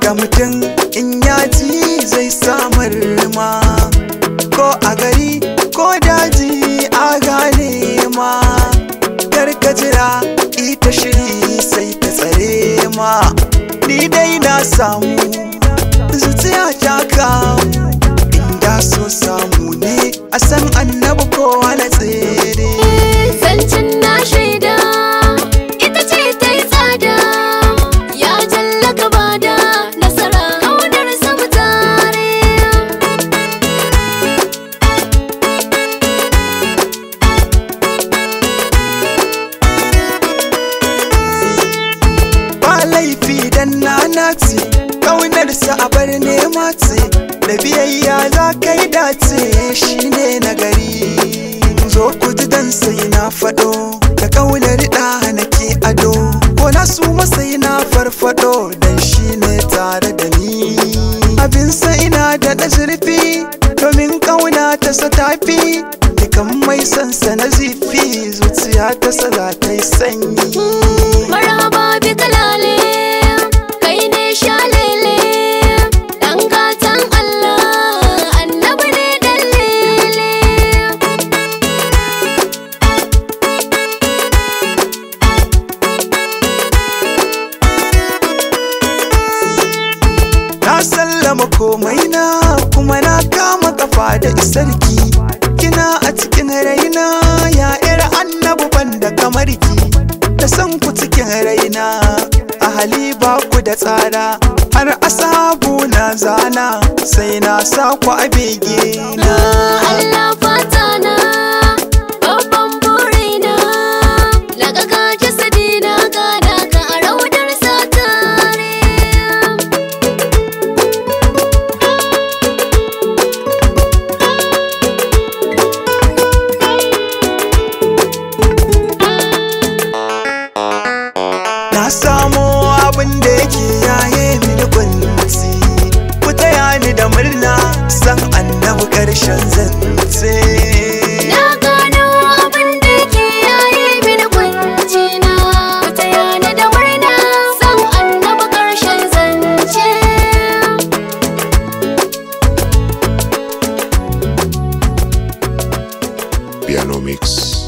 ga mutum in yaji zai samar ma, ko a gari ko daji a gane ma. Karka jira ita shiri sai ta tsare ma, ni dai na samu zuciya ta kamu. Inda so samu ne a san annabi kowa na tsere. Zancin na shaida ita ce ta yi tsada, ya jalla gaba da nasara kaunar samu tare. Ba laifi dan na ce ƙaunarsa a bar nema ce, da biyayya za ka yi dace shine nagari. Zo ku ji dan sai na faɗo da ƙaunar ɗa nake ado, ko na su masai na farfaɗo dan shine tare da ni. Abinsa ina da zurfi domin ƙauna ta sa tafi, dukan mai sansa na zifi zuciya ta sa za ta yi sanyi. Marhaba bi kalale kai ne shalele, dan gatan Allah annabi ne dalile. Na sallama komai na kuma na kama kafa da isarki, kina a cikin raina ya yar annabi banda kamar ki. Da san ku cikin raina a hali ba ku da tsara, har asabu na zana sai na sa ku a bege na. Allah fata na babban burina, na ga jasadi na gada ka a raudar sa tare. Na samo abin da yake yaye mini kunci, ku taya ni da murna san annabi ƙarshen zance. Na gano abin da yake yaye mini kunci na, ku taya ni da murna san annabi ƙarshen zance. Piano Mix.